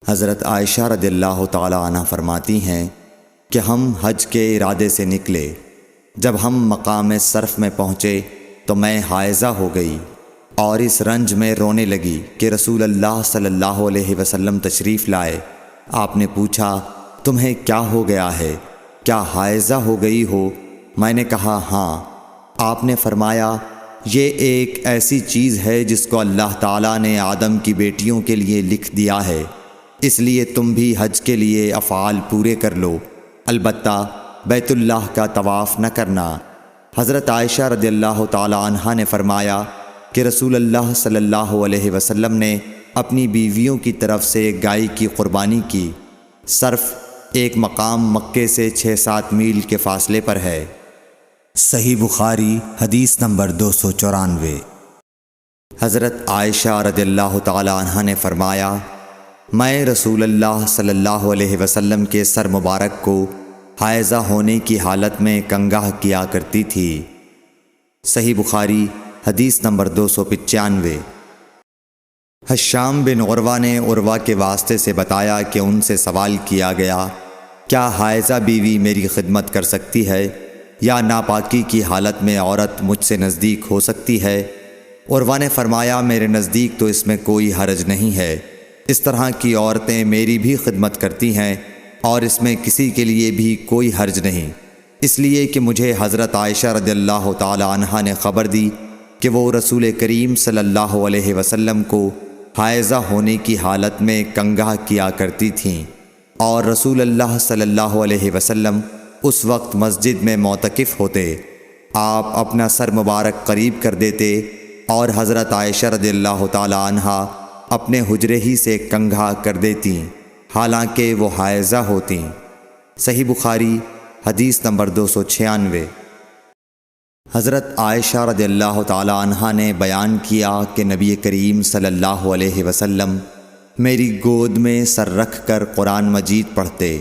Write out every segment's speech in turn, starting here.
حضرت عائشہ رضی اللہ تعالی عنہ فرماتی ہیں کہ ہم حج کے ارادے سے نکلے۔ جب ہم مقام صرف میں پہنچے تو میں حائضہ ہو گئی اور اس رنج میں رونے لگی کہ رسول اللہ صلی اللہ علیہ وسلم تشریف لائے۔ آپ نے پوچھا تمہیں کیا ہو گیا ہے؟ کیا حائضہ ہو گئی ہو؟ میں نے کہا ہاں۔ آپ نے فرمایا یہ ایک ایسی چیز ہے جس کو اللہ تعالیٰ نے آدم کی بیٹیوں کے لیے لکھ دیا ہے، اس لیے تم بھی حج کے لیے افعال پورے کر لو، البتہ بیت اللہ کا طواف نہ کرنا۔ حضرت عائشہ رضی اللہ تعالی عنہا نے فرمایا کہ رسول اللہ صلی اللہ علیہ وسلم نے اپنی بیویوں کی طرف سے گائے کی قربانی کی۔ صرف ایک مقام مکے سے 6-7 میل کے فاصلے پر ہے۔ صحیح بخاری حدیث نمبر 294۔ حضرت عائشہ رضی اللہ تعالی عنہا نے فرمایا میں رسول اللہ صلی اللہ علیہ وسلم کے سر مبارک کو حائضہ ہونے کی حالت میں کنگھا کیا کرتی تھی۔ صحیح بخاری حدیث نمبر 295۔ حشام بن عروہ نے عروہ کے واسطے سے بتایا کہ ان سے سوال کیا گیا کیا حائضہ بیوی میری خدمت کر سکتی ہے یا ناپاکی کی حالت میں عورت مجھ سے نزدیک ہو سکتی ہے؟ عروہ نے فرمایا میرے نزدیک تو اس میں کوئی حرج نہیں ہے، اس طرح کی عورتیں میری بھی خدمت کرتی ہیں اور اس میں کسی کے لیے بھی کوئی حرج نہیں، اس لیے کہ مجھے حضرت عائشہ رضی اللہ تعالی عنہا نے خبر دی کہ وہ رسول کریم صلی اللہ علیہ وسلم کو حائضہ ہونے کی حالت میں کنگھا کیا کرتی تھیں، اور رسول اللہ صلی اللہ علیہ وسلم اس وقت مسجد میں معتکف ہوتے۔ آپ اپنا سر مبارک قریب کر دیتے اور حضرت عائشہ رضی اللہ تعالی عنہا اپنے حجرے ہی سے کنگھا کر دیتیں حالانکہ وہ حائضہ ہوتیں۔ صحیح بخاری حدیث نمبر 296۔ حضرت عائشہ رضی اللہ تعالی عنہا نے بیان کیا کہ نبی کریم صلی اللہ علیہ وسلم میری گود میں سر رکھ کر قرآن مجید پڑھتے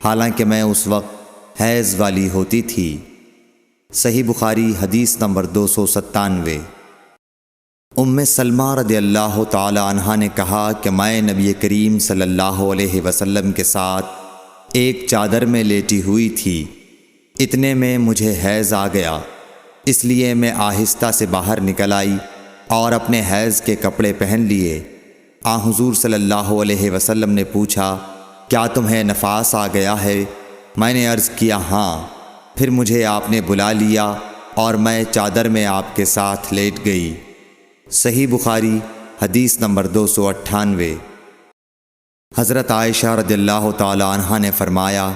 حالانکہ میں اس وقت حیض والی ہوتی تھی۔ صحیح بخاری حدیث نمبر 297۔ ام سلمہ رضی اللہ تعالی عنہا نے کہا کہ میں نبی کریم صلی اللہ علیہ وسلم کے ساتھ ایک چادر میں لیٹی ہوئی تھی، اتنے میں مجھے حیض آ گیا، اس لیے میں آہستہ سے باہر نکل آئی اور اپنے حیض کے کپڑے پہن لیے۔ حضور صلی اللہ علیہ وسلم نے پوچھا کیا تمہیں نفاس آ گیا ہے؟ میں نے عرض کیا ہاں۔ پھر مجھے آپ نے بلا لیا اور میں چادر میں آپ کے ساتھ لیٹ گئی۔ صحیح بخاری حدیث نمبر 298۔ حضرت عائشہ رضی اللہ تعالی عنہا نے فرمایا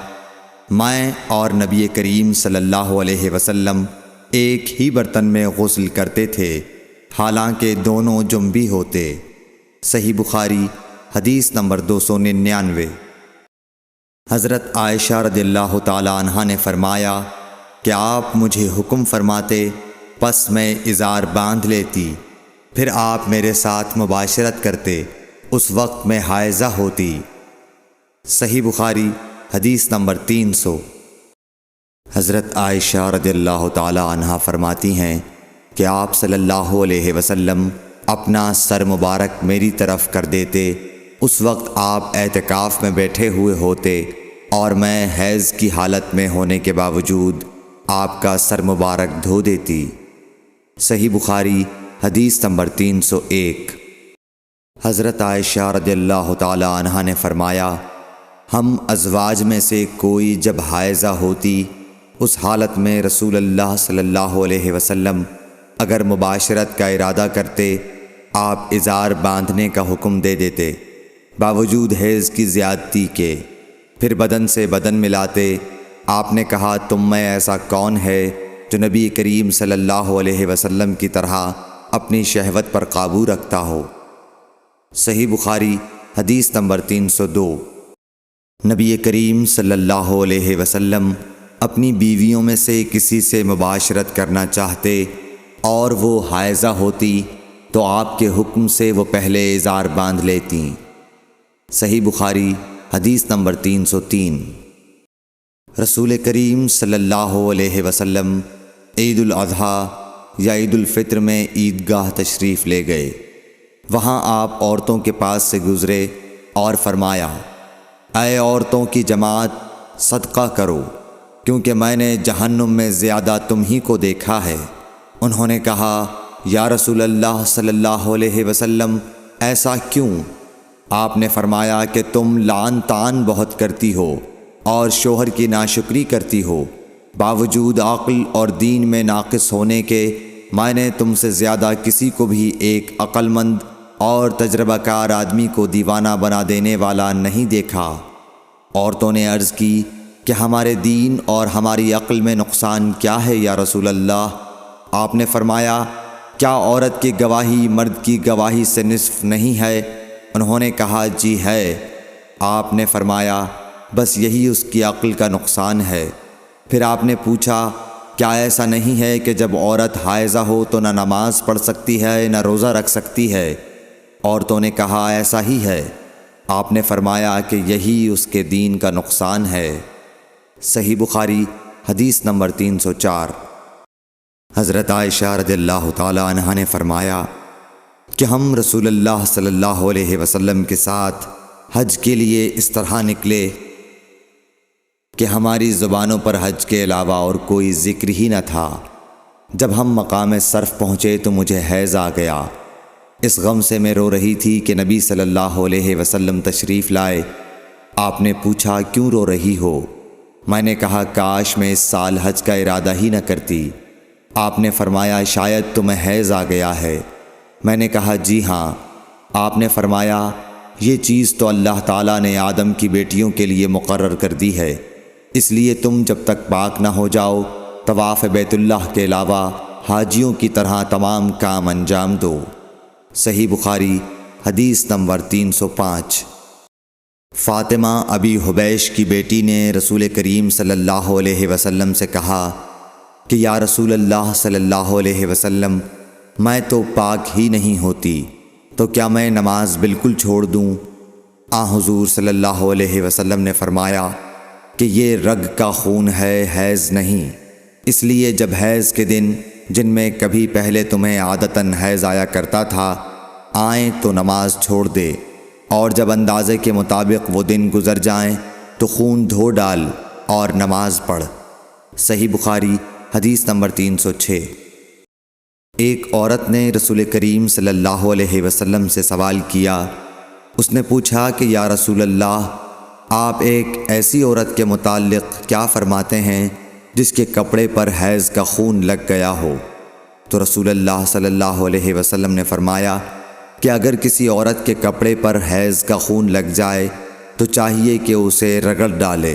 میں اور نبی کریم صلی اللہ علیہ وسلم ایک ہی برتن میں غسل کرتے تھے حالانکہ دونوں جنبی ہوتے۔ صحیح بخاری حدیث نمبر 299۔ حضرت عائشہ رضی اللہ تعالی عنہا نے فرمایا کہ آپ مجھے حکم فرماتے پس میں ازار باندھ لیتی، پھر آپ میرے ساتھ مباشرت کرتے، اس وقت میں حائضہ ہوتی۔ صحیح بخاری حدیث نمبر 300۔ حضرت عائشہ رضی اللہ تعالی عنہا فرماتی ہیں کہ آپ صلی اللہ علیہ وسلم اپنا سر مبارک میری طرف کر دیتے، اس وقت آپ اعتکاف میں بیٹھے ہوئے ہوتے اور میں حیض کی حالت میں ہونے کے باوجود آپ کا سر مبارک دھو دیتی۔ صحیح بخاری حدیث نمبر 301۔ حضرت عائشہ رضی اللہ تعالی عنہا نے فرمایا ہم ازواج میں سے کوئی جب حائضہ ہوتی اس حالت میں رسول اللہ صلی اللہ علیہ وسلم اگر مباشرت کا ارادہ کرتے آپ ازار باندھنے کا حکم دے دیتے باوجود حیض کی زیادتی کے، پھر بدن سے بدن ملاتے۔ آپ نے کہا تم میں ایسا کون ہے جو نبی کریم صلی اللہ علیہ وسلم کی طرح اپنی شہوت پر قابو رکھتا ہو؟ صحیح بخاری حدیث نمبر 302۔ نبی کریم صلی اللہ علیہ وسلم اپنی بیویوں میں سے کسی سے مباشرت کرنا چاہتے اور وہ حائضہ ہوتی تو آپ کے حکم سے وہ پہلے ازار باندھ لیتیں۔ صحیح بخاری حدیث نمبر 303۔ رسول کریم صلی اللہ علیہ وسلم عید الاضحیٰ یا عید الفطر میں عیدگاہ تشریف لے گئے۔ وہاں آپ عورتوں کے پاس سے گزرے اور فرمایا، اے عورتوں کی جماعت، صدقہ کرو، کیونکہ میں نے جہنم میں زیادہ تم ہی کو دیکھا ہے۔ انہوں نے کہا، یا رسول اللہ صلی اللہ علیہ وسلم، ایسا کیوں؟ آپ نے فرمایا کہ تم لعن طعن بہت کرتی ہو اور شوہر کی ناشکری کرتی ہو، باوجود عقل اور دین میں ناقص ہونے کے میں نے تم سے زیادہ کسی کو بھی ایک عقل مند اور تجربہ کار آدمی کو دیوانہ بنا دینے والا نہیں دیکھا۔ عورتوں نے عرض کی کہ ہمارے دین اور ہماری عقل میں نقصان کیا ہے یا رسول اللہ؟ آپ نے فرمایا، کیا عورت کی گواہی مرد کی گواہی سے نصف نہیں ہے؟ انہوں نے کہا، جی ہے۔ آپ نے فرمایا، بس یہی اس کی عقل کا نقصان ہے۔ پھر آپ نے پوچھا، کیا ایسا نہیں ہے کہ جب عورت حائضہ ہو تو نہ نماز پڑھ سکتی ہے نہ روزہ رکھ سکتی ہے؟ عورتوں نے کہا، ایسا ہی ہے۔ آپ نے فرمایا کہ یہی اس کے دین کا نقصان ہے۔ صحیح بخاری حدیث نمبر 304۔ حضرت عائشہ رضی اللہ تعالی عنہا نے فرمایا کہ ہم رسول اللہ صلی اللہ علیہ وسلم کے ساتھ حج کے لیے اس طرح نکلے کہ ہماری زبانوں پر حج کے علاوہ اور کوئی ذکر ہی نہ تھا۔ جب ہم مقام صرف پہنچے تو مجھے حیض آ گیا۔ اس غم سے میں رو رہی تھی کہ نبی صلی اللہ علیہ وسلم تشریف لائے۔ آپ نے پوچھا، کیوں رو رہی ہو؟ میں نے کہا، کاش میں اس سال حج کا ارادہ ہی نہ کرتی۔ آپ نے فرمایا، شاید تمہیں حیض آ گیا ہے۔ میں نے کہا، جی ہاں۔ آپ نے فرمایا، یہ چیز تو اللہ تعالیٰ نے آدم کی بیٹیوں کے لیے مقرر کر دی ہے، اس لیے تم جب تک پاک نہ ہو جاؤ طواف بیت اللہ کے علاوہ حاجیوں کی طرح تمام کام انجام دو۔ صحیح بخاری حدیث نمبر 305۔ فاطمہ ابی حبیش کی بیٹی نے رسول کریم صلی اللہ علیہ وسلم سے کہا کہ یا رسول اللہ صلی اللہ علیہ وسلم، میں تو پاک ہی نہیں ہوتی، تو کیا میں نماز بالکل چھوڑ دوں؟ حضور صلی اللہ علیہ وسلم نے فرمایا کہ یہ رگ کا خون ہے، حیض نہیں، اس لیے جب حیض کے دن جن میں کبھی پہلے تمہیں عادتاً حیض آیا کرتا تھا آئیں تو نماز چھوڑ دے، اور جب اندازے کے مطابق وہ دن گزر جائیں تو خون دھو ڈال اور نماز پڑھ۔ صحیح بخاری حدیث نمبر 306۔ ایک عورت نے رسول کریم صلی اللہ علیہ وسلم سے سوال کیا۔ اس نے پوچھا کہ یا رسول اللہ، آپ ایک ایسی عورت کے متعلق کیا فرماتے ہیں جس کے کپڑے پر حیض کا خون لگ گیا ہو؟ تو رسول اللہ صلی اللہ علیہ وسلم نے فرمایا کہ اگر کسی عورت کے کپڑے پر حیض کا خون لگ جائے تو چاہیے کہ اسے رگڑ ڈالے،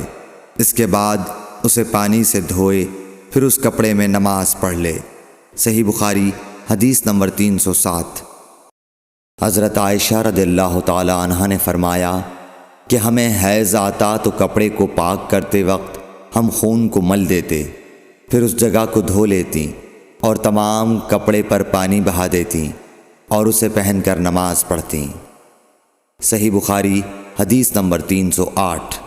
اس کے بعد اسے پانی سے دھوئے، پھر اس کپڑے میں نماز پڑھ لے۔ صحیح بخاری حدیث نمبر 307۔ حضرت عائشہ رضی اللہ تعالی عنہا نے فرمایا کہ ہمیں حیض آتا تو کپڑے کو پاک کرتے وقت ہم خون کو مل دیتے، پھر اس جگہ کو دھو لیتی اور تمام کپڑے پر پانی بہا دیتی اور اسے پہن کر نماز پڑھتی۔ صحیح بخاری حدیث نمبر 308۔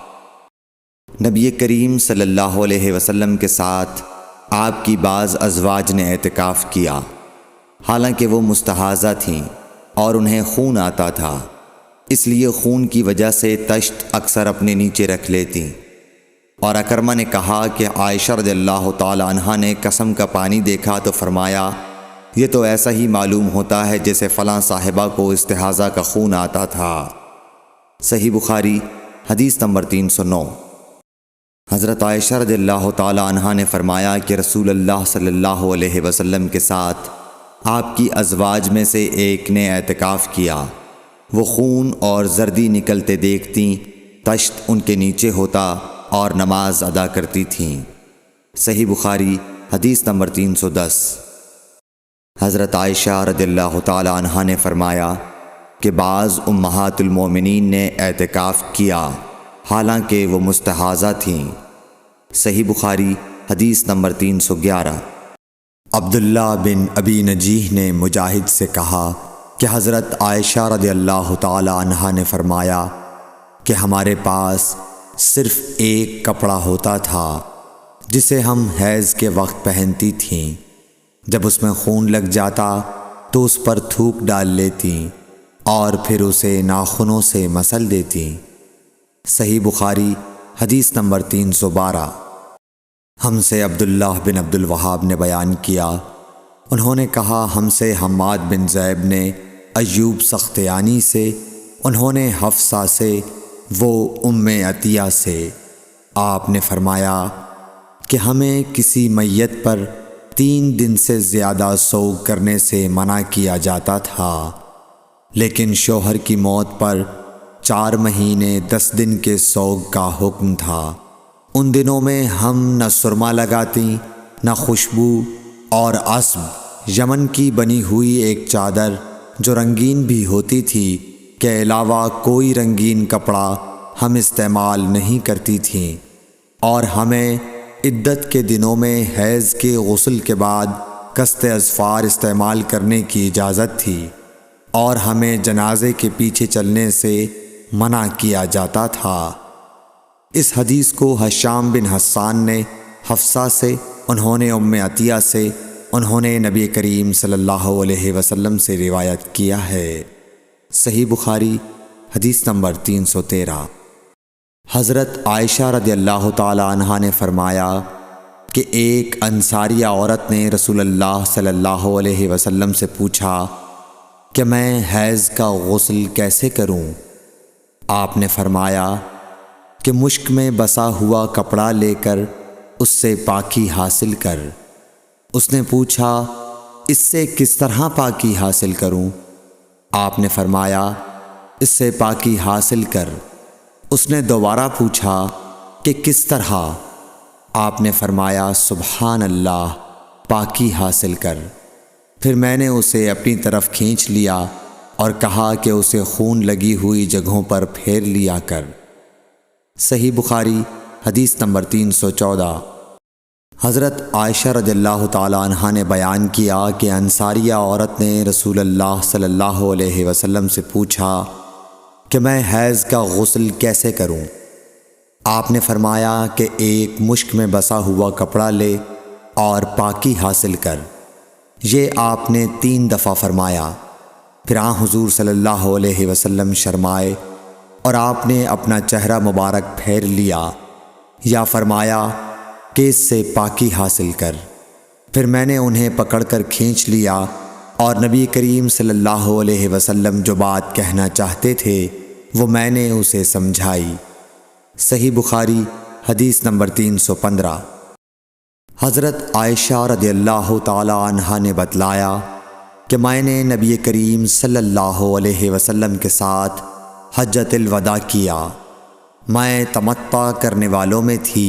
نبی کریم صلی اللہ علیہ وسلم کے ساتھ آپ کی بعض ازواج نے اعتکاف کیا، حالانکہ وہ مستحاضہ تھیں اور انہیں خون آتا تھا، اس لیے خون کی وجہ سے تشت اکثر اپنے نیچے رکھ لیتی۔ اور اکرمہ نے کہا کہ عائشہ رضی اللہ تعالی عنہا نے قسم کا پانی دیکھا تو فرمایا، یہ تو ایسا ہی معلوم ہوتا ہے جیسے فلاں صاحبہ کو استحاضہ کا خون آتا تھا۔ صحیح بخاری حدیث نمبر 309۔ حضرت عائشہ رضی اللہ تعالی عنہا نے فرمایا کہ رسول اللہ صلی اللہ علیہ وسلم کے ساتھ آپ کی ازواج میں سے ایک نے اعتکاف کیا، وہ خون اور زردی نکلتے دیکھتیں، تشت ان کے نیچے ہوتا اور نماز ادا کرتی تھیں۔ صحیح بخاری حدیث نمبر 310۔ حضرت عائشہ رضی اللہ تعالی عنہا نے فرمایا کہ بعض امہات المومنین نے اعتکاف کیا حالانکہ وہ مستحاضہ تھیں۔ صحیح بخاری حدیث نمبر 311۔ عبداللہ بن ابی نجیح نے مجاہد سے کہا کہ حضرت عائشہ رضی اللہ تعالی عنہا نے فرمایا کہ ہمارے پاس صرف ایک کپڑا ہوتا تھا جسے ہم حیض کے وقت پہنتی تھیں، جب اس میں خون لگ جاتا تو اس پر تھوک ڈال لیتیں اور پھر اسے ناخنوں سے مسل دیتیں۔ صحیح بخاری حدیث نمبر 312۔ ہم سے عبداللہ بن عبد الوہاب نے بیان کیا، انہوں نے کہا ہم سے حماد بن زیب نے ایوب سختیانی سے، انہوں نے حفصہ سے، وہ ام عطیہ سے، آپ نے فرمایا کہ ہمیں کسی میت پر 3 دن سے زیادہ سوگ کرنے سے منع کیا جاتا تھا، لیکن شوہر کی موت پر 4 مہینے 10 دن کے سوگ کا حکم تھا۔ ان دنوں میں ہم نہ سرما لگاتی، نہ خوشبو، اور عصب یمن کی بنی ہوئی ایک چادر جو رنگین بھی ہوتی تھی کے علاوہ کوئی رنگین کپڑا ہم استعمال نہیں کرتی تھیں، اور ہمیں عدت کے دنوں میں حیض کے غسل کے بعد کست اظفار استعمال کرنے کی اجازت تھی، اور ہمیں جنازے کے پیچھے چلنے سے منع کیا جاتا تھا۔ اس حدیث کو ہشام بن حسان نے حفصہ سے، انہوں نے ام عطیہ سے، انہوں نے نبی کریم صلی اللہ علیہ وسلم سے روایت کیا ہے۔ صحیح بخاری حدیث نمبر 313۔ حضرت عائشہ رضی اللہ تعالی عنہا نے فرمایا کہ ایک انصاریہ عورت نے رسول اللہ صلی اللہ علیہ وسلم سے پوچھا کہ میں حیض کا غسل کیسے کروں؟ آپ نے فرمایا کہ مشک میں بسا ہوا کپڑا لے کر اس سے پاکی حاصل کر۔ اس نے پوچھا اس سے کس طرح پاکی حاصل کروں؟ آپ نے فرمایا اس سے پاکی حاصل کر۔ اس نے دوبارہ پوچھا کہ کس طرح؟ آپ نے فرمایا سبحان اللہ، پاکی حاصل کر۔ پھر میں نے اسے اپنی طرف کھینچ لیا اور کہا کہ اسے خون لگی ہوئی جگہوں پر پھیر لیا کر۔ صحیح بخاری حدیث نمبر 314۔ حضرت عائشہ رضی اللہ تعالی عنہا نے بیان کیا کہ انصاریہ عورت نے رسول اللہ صلی اللہ علیہ وسلم سے پوچھا کہ میں حیض کا غسل کیسے کروں؟ آپ نے فرمایا کہ ایک مشک میں بسا ہوا کپڑا لے اور پاکی حاصل کر۔ یہ آپ نے 3 دفعہ فرمایا۔ پھر حضور صلی اللہ علیہ وسلم شرمائے اور آپ نے اپنا چہرہ مبارک پھیر لیا یا فرمایا کہ اس سے پاکی حاصل کر۔ پھر میں نے انہیں پکڑ کر کھینچ لیا اور نبی کریم صلی اللہ علیہ وسلم جو بات کہنا چاہتے تھے وہ میں نے اسے سمجھائی۔ صحیح بخاری حدیث نمبر 315۔ حضرت عائشہ رضی اللہ تعالی عنہا نے بتلایا کہ میں نے نبی کریم صلی اللہ علیہ وسلم کے ساتھ حجۃ الوداع کیا۔ میں تمتع کرنے والوں میں تھی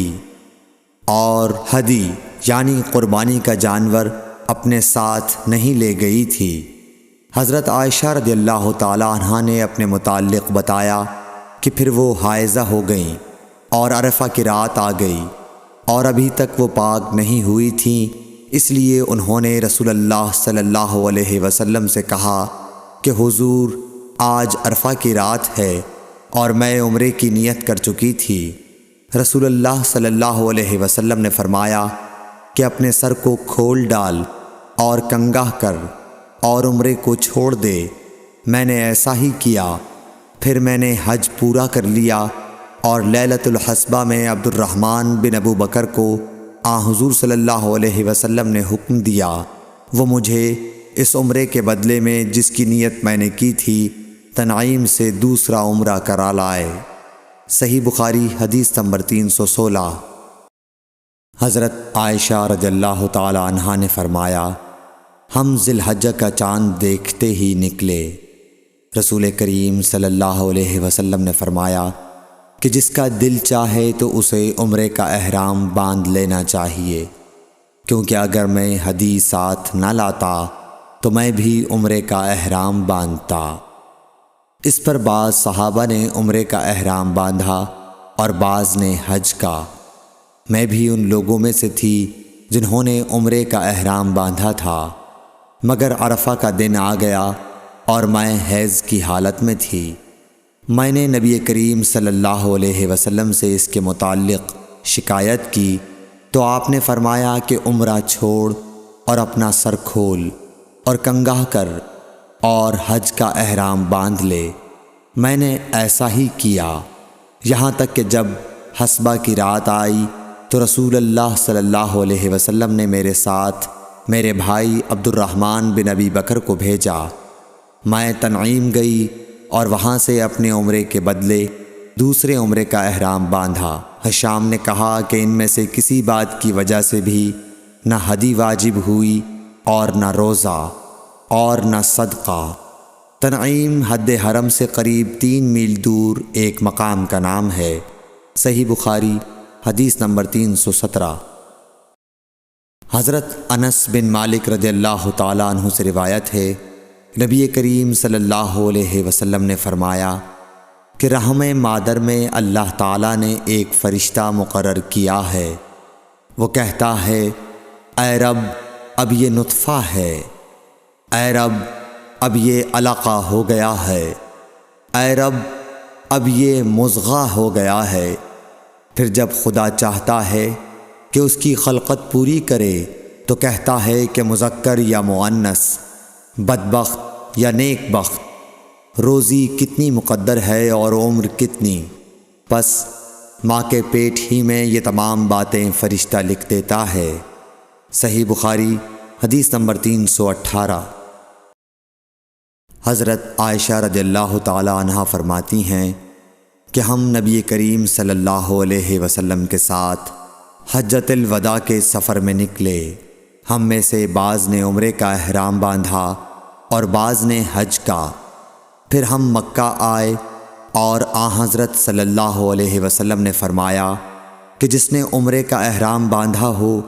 اور ہدی یعنی قربانی کا جانور اپنے ساتھ نہیں لے گئی تھی۔ حضرت عائشہ رضی اللہ تعالی عنہا نے اپنے متعلق بتایا کہ پھر وہ حائضہ ہو گئیں اور عرفہ کی رات آ گئی اور ابھی تک وہ پاک نہیں ہوئی تھیں، اس لیے انہوں نے رسول اللہ صلی اللہ علیہ وسلم سے کہا کہ حضور آج عرفہ کی رات ہے اور میں عمرے کی نیت کر چکی تھی۔ رسول اللہ صلی اللہ علیہ وسلم نے فرمایا کہ اپنے سر کو کھول ڈال اور کنگاہ کر اور عمرے کو چھوڑ دے۔ میں نے ایسا ہی کیا۔ پھر میں نے حج پورا کر لیا اور لیلۃ الحصبہ میں عبد الرحمن بن ابو بکر کو حضور صلی اللہ علیہ وسلم نے حکم دیا وہ مجھے اس عمرے کے بدلے میں جس کی نیت میں نے کی تھی تنعیم سے دوسرا عمرہ کرا لائے۔ صحیح بخاری حدیث نمبر 316۔ حضرت عائشہ رضی اللہ تعالی عنہا نے فرمایا ہم ذی الحجہ کا چاند دیکھتے ہی نکلے۔ رسول کریم صلی اللہ علیہ وسلم نے فرمایا کہ جس کا دل چاہے تو اسے عمرے کا احرام باندھ لینا چاہیے، کیونکہ اگر میں ہدی ساتھ نہ لاتا تو میں بھی عمرے کا احرام باندھتا۔ اس پر بعض صحابہ نے عمرے کا احرام باندھا اور بعض نے حج کا۔ میں بھی ان لوگوں میں سے تھی جنہوں نے عمرے کا احرام باندھا تھا، مگر عرفہ کا دن آ گیا اور میں حیض کی حالت میں تھی۔ میں نے نبی کریم صلی اللہ علیہ وسلم سے اس کے متعلق شکایت کی تو آپ نے فرمایا کہ عمرہ چھوڑ اور اپنا سر کھول اور کنگاہ کر اور حج کا احرام باندھ لے۔ میں نے ایسا ہی کیا، یہاں تک کہ جب حسبہ کی رات آئی تو رسول اللہ صلی اللہ علیہ وسلم نے میرے ساتھ میرے بھائی عبد الرحمن بن ابی بکر کو بھیجا۔ میں تنعیم گئی اور وہاں سے اپنے عمرے کے بدلے دوسرے عمرے کا احرام باندھا۔ ہشام نے کہا کہ ان میں سے کسی بات کی وجہ سے بھی نہ ہدی واجب ہوئی اور نہ روزہ اور نہ صدقہ۔ تنعیم حد حرم سے قریب 3 میل دور ایک مقام کا نام ہے۔ صحیح بخاری حدیث نمبر 317۔ حضرت انس بن مالک رضی اللہ تعالیٰ عنہ سے روایت ہے، نبی کریم صلی اللہ علیہ وسلم نے فرمایا کہ رحم مادر میں اللہ تعالیٰ نے ایک فرشتہ مقرر کیا ہے، وہ کہتا ہے اے رب اب یہ نطفہ ہے، اے رب اب یہ علقہ ہو گیا ہے، اے رب اب یہ مضغہ ہو گیا ہے۔ پھر جب خدا چاہتا ہے کہ اس کی خلقت پوری کرے تو کہتا ہے کہ مذکر یا مؤنث، بدبخت یا نیک بخت، روزی کتنی مقدر ہے اور عمر کتنی۔ پس ماں کے پیٹ ہی میں یہ تمام باتیں فرشتہ لکھ دیتا ہے۔ صحیح بخاری حدیث نمبر 318۔ حضرت عائشہ رضی اللہ تعالی عنہا فرماتی ہیں کہ ہم نبی کریم صلی اللہ علیہ وسلم کے ساتھ حجۃ الوداع کے سفر میں نکلے۔ ہم میں سے بعض نے عمرے کا احرام باندھا اور بعض نے حج کا۔ پھر ہم مکہ آئے اور حضرت صلی اللہ علیہ وسلم نے فرمایا کہ جس نے عمرے کا احرام باندھا ہو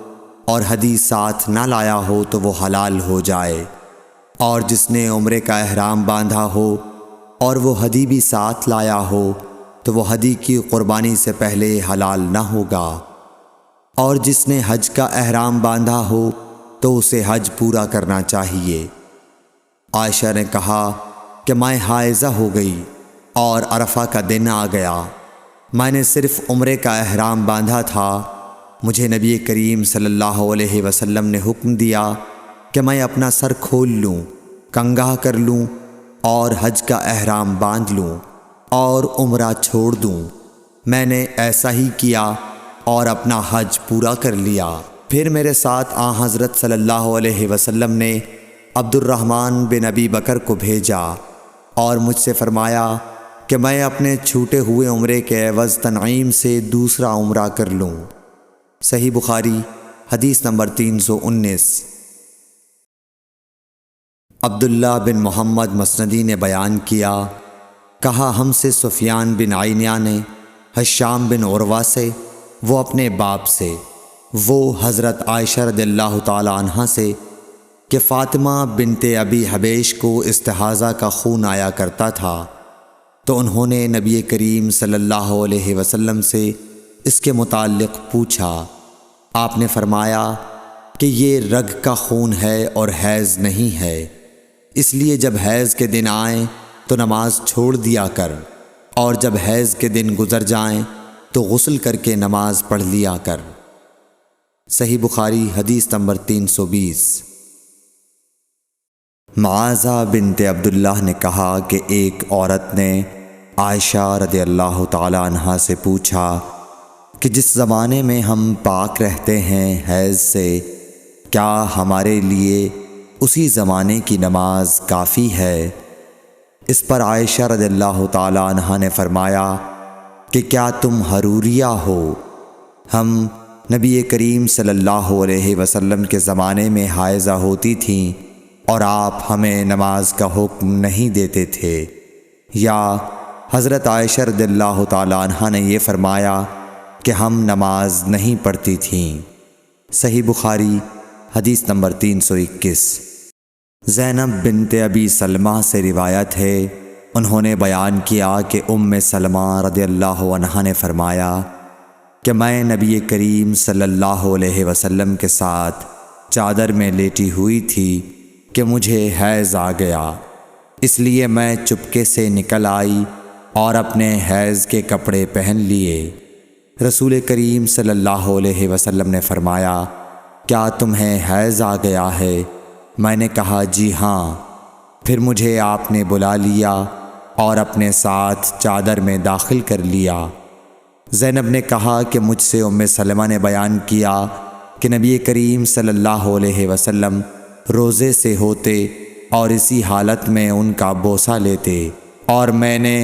اور ہدی ساتھ نہ لایا ہو تو وہ حلال ہو جائے، اور جس نے عمرے کا احرام باندھا ہو اور وہ ہدی بھی ساتھ لایا ہو تو وہ ہدی کی قربانی سے پہلے حلال نہ ہوگا، اور جس نے حج کا احرام باندھا ہو تو اسے حج پورا کرنا چاہیے۔ عائشہ نے کہا کہ میں حائضہ ہو گئی اور عرفہ کا دن آ گیا، میں نے صرف عمرے کا احرام باندھا تھا، مجھے نبی کریم صلی اللہ علیہ وسلم نے حکم دیا کہ میں اپنا سر کھول لوں، کنگھا کر لوں اور حج کا احرام باندھ لوں اور عمرہ چھوڑ دوں۔ میں نے ایسا ہی کیا اور اپنا حج پورا کر لیا۔ پھر میرے ساتھ حضرت صلی اللہ علیہ وسلم نے عبد الرحمن بن ابی بکر کو بھیجا اور مجھ سے فرمایا کہ میں اپنے چھوٹے ہوئے عمرے کے عوض تنعیم سے دوسرا عمرہ کر لوں۔ صحیح بخاری حدیث نمبر 319۔ عبداللہ بن محمد مسندی نے بیان کیا، کہا ہم سے سفیان بن عینیہ نے ہشام بن عروہ سے، وہ اپنے باپ سے، وہ حضرت عائشہ رضی اللہ تعالی عنہا سے کہ فاطمہ بنت ابی حبیش کو استحاضہ کا خون آیا کرتا تھا، تو انہوں نے نبی کریم صلی اللہ علیہ وسلم سے اس کے متعلق پوچھا۔ آپ نے فرمایا کہ یہ رگ کا خون ہے اور حیض نہیں ہے، اس لیے جب حیض کے دن آئیں تو نماز چھوڑ دیا کر، اور جب حیض کے دن گزر جائیں تو غسل کر کے نماز پڑھ لیا کر۔ صحیح بخاری حدیث نمبر 320۔ معاذہ بنت عبداللہ نے کہا کہ ایک عورت نے عائشہ رضی اللہ تعالی عنہا سے پوچھا کہ جس زمانے میں ہم پاک رہتے ہیں حیض سے، کیا ہمارے لیے اسی زمانے کی نماز کافی ہے؟ اس پر عائشہ رضی اللہ تعالی عنہا نے فرمایا کہ کیا تم حروریہ ہو؟ ہم نبی کریم صلی اللہ علیہ وسلم کے زمانے میں حائضہ ہوتی تھیں اور آپ ہمیں نماز کا حکم نہیں دیتے تھے، یا حضرت عائشہ رضی اللہ تعالی عنہا نے یہ فرمایا کہ ہم نماز نہیں پڑھتی تھیں۔ صحیح بخاری حدیث نمبر 321۔ زینب بنت ابی سلمہ سے روایت ہے، انہوں نے بیان کیا کہ ام سلمہ رضی اللہ عنہا نے فرمایا کہ میں نبی کریم صلی اللہ علیہ وسلم کے ساتھ چادر میں لیٹی ہوئی تھی کہ مجھے حیض آ گیا، اس لیے میں چپکے سے نکل آئی اور اپنے حیض کے کپڑے پہن لیے۔ رسول کریم صلی اللہ علیہ وسلم نے فرمایا، کیا تمہیں حیض آ گیا ہے؟ میں نے کہا جی ہاں۔ پھر مجھے آپ نے بلا لیا اور اپنے ساتھ چادر میں داخل کر لیا۔ زینب نے کہا کہ مجھ سے ام سلمہ نے بیان کیا کہ نبی کریم صلی اللہ علیہ وسلم روزے سے ہوتے اور اسی حالت میں ان کا بوسہ لیتے، اور میں نے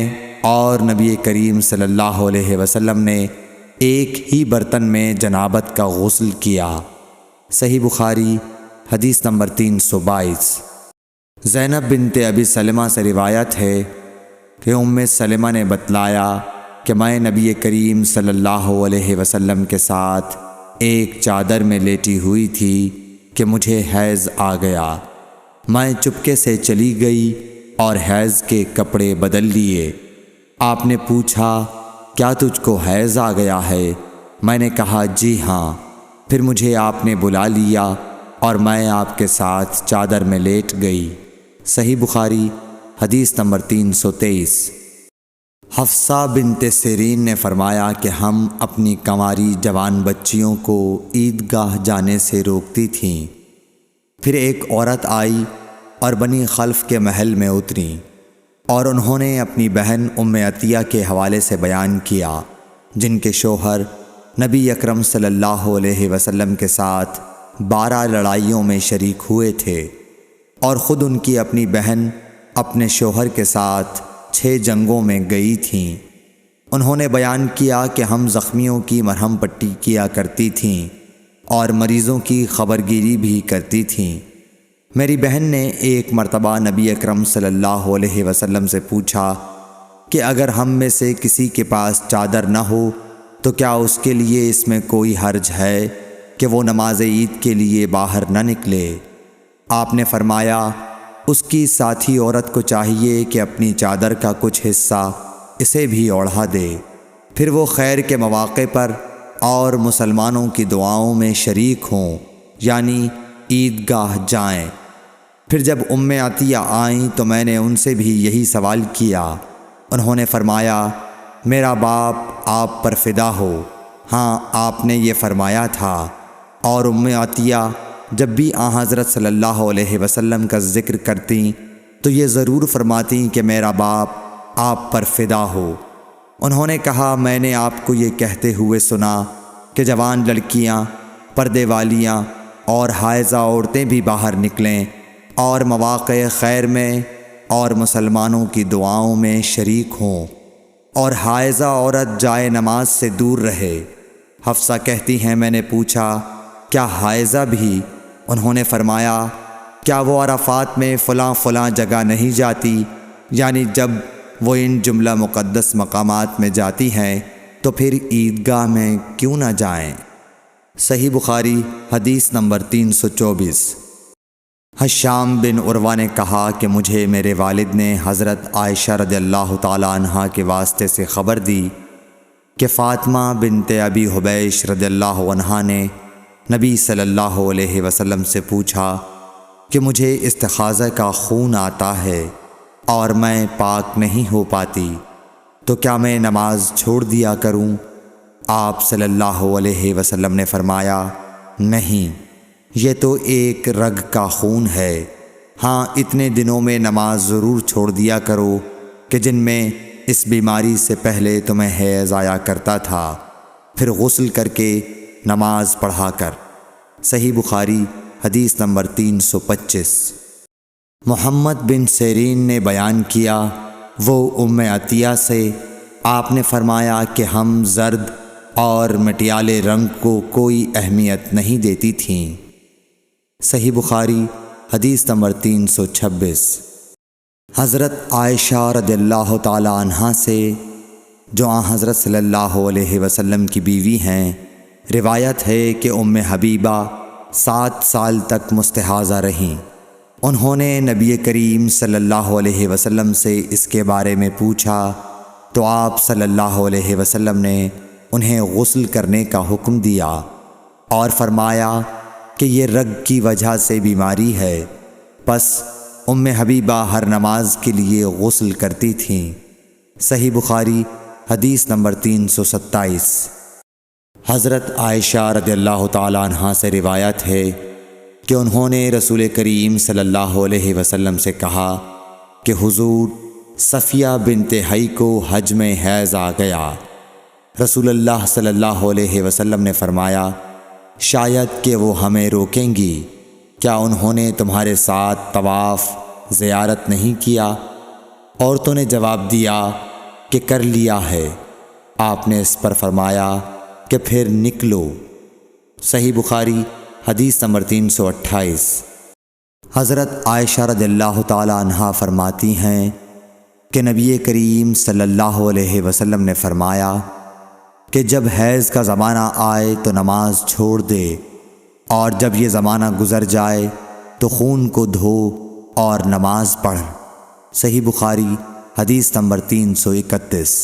اور نبی کریم صلی اللہ علیہ وسلم نے ایک ہی برتن میں جنابت کا غسل کیا۔ صحیح بخاری حدیث نمبر 322۔ زینب بنت ابی سلمہ سے روایت ہے کہ ام سلمہ نے بتلایا کہ میں نبی کریم صلی اللہ علیہ وسلم کے ساتھ ایک چادر میں لیٹی ہوئی تھی کہ مجھے حیض آ گیا۔ میں چپکے سے چلی گئی اور حیض کے کپڑے بدل لیے۔ آپ نے پوچھا کیا تجھ کو حیض آ گیا ہے؟ میں نے کہا جی ہاں۔ پھر مجھے آپ نے بلا لیا اور میں آپ کے ساتھ چادر میں لیٹ گئی۔ صحیح بخاری حدیث نمبر 323۔ حفصہ بنت سیرین نے فرمایا کہ ہم اپنی کنواری جوان بچیوں کو عیدگاہ جانے سے روکتی تھیں۔ پھر ایک عورت آئی اور بنی خلف کے محل میں اتری، اور انہوں نے اپنی بہن ام عطیہ کے حوالے سے بیان کیا، جن کے شوہر نبی اکرم صلی اللہ علیہ وسلم کے ساتھ 12 لڑائیوں میں شریک ہوئے تھے، اور خود ان کی اپنی بہن اپنے شوہر کے ساتھ 6 جنگوں میں گئی تھیں۔ انہوں نے بیان کیا کہ ہم زخمیوں کی مرہم پٹی کیا کرتی تھیں اور مریضوں کی خبرگیری بھی کرتی تھیں۔ میری بہن نے ایک مرتبہ نبی اکرم صلی اللہ علیہ وسلم سے پوچھا کہ اگر ہم میں سے کسی کے پاس چادر نہ ہو تو کیا اس کے لیے اس میں کوئی حرج ہے کہ وہ نماز عید کے لیے باہر نہ نکلے؟ آپ نے فرمایا اس کی ساتھی عورت کو چاہیے کہ اپنی چادر کا کچھ حصہ اسے بھی اوڑھا دے، پھر وہ خیر کے مواقع پر اور مسلمانوں کی دعاؤں میں شریک ہوں، یعنی عیدگاہ جائیں۔ پھر جب ام عطیہ آئیں تو میں نے ان سے بھی یہی سوال کیا۔ انہوں نے فرمایا میرا باپ آپ پر فدا ہو، ہاں آپ نے یہ فرمایا تھا۔ اور ام عطیہ جب بھی حضرت صلی اللہ علیہ وسلم کا ذکر کرتیں تو یہ ضرور فرماتیں کہ میرا باپ آپ پر فدا ہو۔ انہوں نے کہا میں نے آپ کو یہ کہتے ہوئے سنا کہ جوان لڑکیاں، پردے والیاں اور حائضہ عورتیں بھی باہر نکلیں اور مواقع خیر میں اور مسلمانوں کی دعاؤں میں شریک ہوں، اور حائضہ عورت جائے نماز سے دور رہے۔ حفصہ کہتی ہیں میں نے پوچھا کیا حائضہ بھی؟ انہوں نے فرمایا کیا وہ عرفات میں فلاں فلاں جگہ نہیں جاتی؟ یعنی جب وہ ان جملہ مقدس مقامات میں جاتی ہیں تو پھر عیدگاہ میں کیوں نہ جائیں؟ صحیح بخاری حدیث نمبر 324۔ حشام بن عروہ نے کہا کہ مجھے میرے والد نے حضرت عائشہ رضی اللہ تعالی عنہا کے واسطے سے خبر دی کہ فاطمہ بنت ابی حبیش رضی اللہ عنہا نے نبی صلی اللہ علیہ وسلم سے پوچھا کہ مجھے استحاضہ کا خون آتا ہے اور میں پاک نہیں ہو پاتی، تو کیا میں نماز چھوڑ دیا کروں؟ آپ صلی اللہ علیہ وسلم نے فرمایا نہیں، یہ تو ایک رگ کا خون ہے، ہاں اتنے دنوں میں نماز ضرور چھوڑ دیا کرو کہ جن میں اس بیماری سے پہلے تمہیں حیض آیا کرتا تھا، پھر غسل کر کے نماز پڑھا کر۔ صحیح بخاری حدیث نمبر 325۔ محمد بن سیرین نے بیان کیا وہ ام عطیہ سے آپ نے فرمایا کہ ہم زرد اور مٹیالے رنگ کو کوئی اہمیت نہیں دیتی تھیں۔ صحیح بخاری حدیث نمبر 326۔ حضرت عائشہ رضی اللہ تعالی عنہا سے جو حضرت صلی اللہ علیہ وسلم کی بیوی ہیں روایت ہے کہ ام حبیبہ 7 سال تک مستحاضہ رہیں۔ انہوں نے نبی کریم صلی اللہ علیہ وسلم سے اس کے بارے میں پوچھا تو آپ صلی اللہ علیہ وسلم نے انہیں غسل کرنے کا حکم دیا اور فرمایا کہ یہ رگ کی وجہ سے بیماری ہے، پس ام حبیبہ ہر نماز کے لیے غسل کرتی تھیں۔ صحیح بخاری حدیث نمبر 327۔ حضرت عائشہ رضی اللہ تعالی عنہا سے روایت ہے کہ انہوں نے رسول کریم صلی اللہ علیہ وسلم سے کہا کہ حضور صفیہ بنت حی کو حج میں حیض آ گیا۔ رسول اللہ صلی اللہ علیہ وسلم نے فرمایا، شاید کہ وہ ہمیں روکیں گی، کیا انہوں نے تمہارے ساتھ طواف زیارت نہیں کیا؟ عورتوں نے جواب دیا کہ کر لیا ہے۔ آپ نے اس پر فرمایا کہ پھر نکلو۔ صحیح بخاری حدیث نمبر 328۔ حضرت عائشہ رضی اللہ تعالی عنہا فرماتی ہیں کہ نبی کریم صلی اللہ علیہ وسلم نے فرمایا کہ جب حیض کا زمانہ آئے تو نماز چھوڑ دے، اور جب یہ زمانہ گزر جائے تو خون کو دھو اور نماز پڑھ۔ صحیح بخاری حدیث نمبر 331۔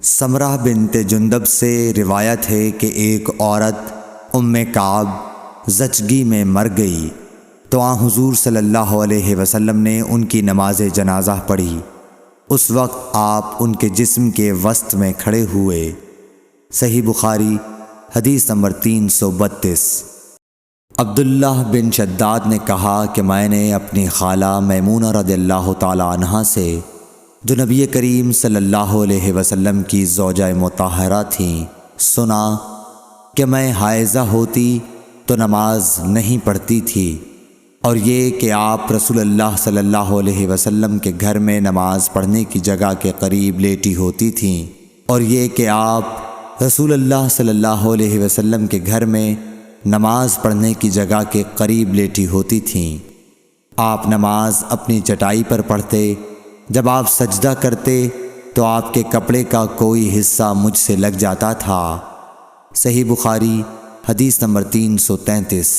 سمرہ بنت جندب سے روایت ہے کہ ایک عورت ام کعب زچگی میں مر گئی تو آن حضور صلی اللہ علیہ وسلم نے ان کی نماز جنازہ پڑھی۔ اس وقت آپ ان کے جسم کے وسط میں کھڑے ہوئے۔ صحیح بخاری حدیث نمبر 332۔ عبداللہ بن شداد نے کہا کہ میں نے اپنی خالہ میمونہ رضی اللہ تعالی عنہا سے، جو نبی کریم صلی اللہ علیہ وسلم کی زوجہ مطہرہ تھیں، سنا کہ میں حائضہ ہوتی تو نماز نہیں پڑھتی تھی، اور یہ کہ آپ رسول اللہ صلی اللہ علیہ وسلم کے گھر میں نماز پڑھنے کی جگہ کے قریب لیٹی ہوتی تھیں، اور یہ کہ آپ رسول اللہ صلی اللہ علیہ وسلم کے گھر میں نماز پڑھنے کی جگہ کے قریب لیٹی ہوتی تھیں۔ آپ نماز اپنی چٹائی پر پڑھتے، جب آپ سجدہ کرتے تو آپ کے کپڑے کا کوئی حصہ مجھ سے لگ جاتا تھا۔ صحیح بخاری حدیث نمبر 333۔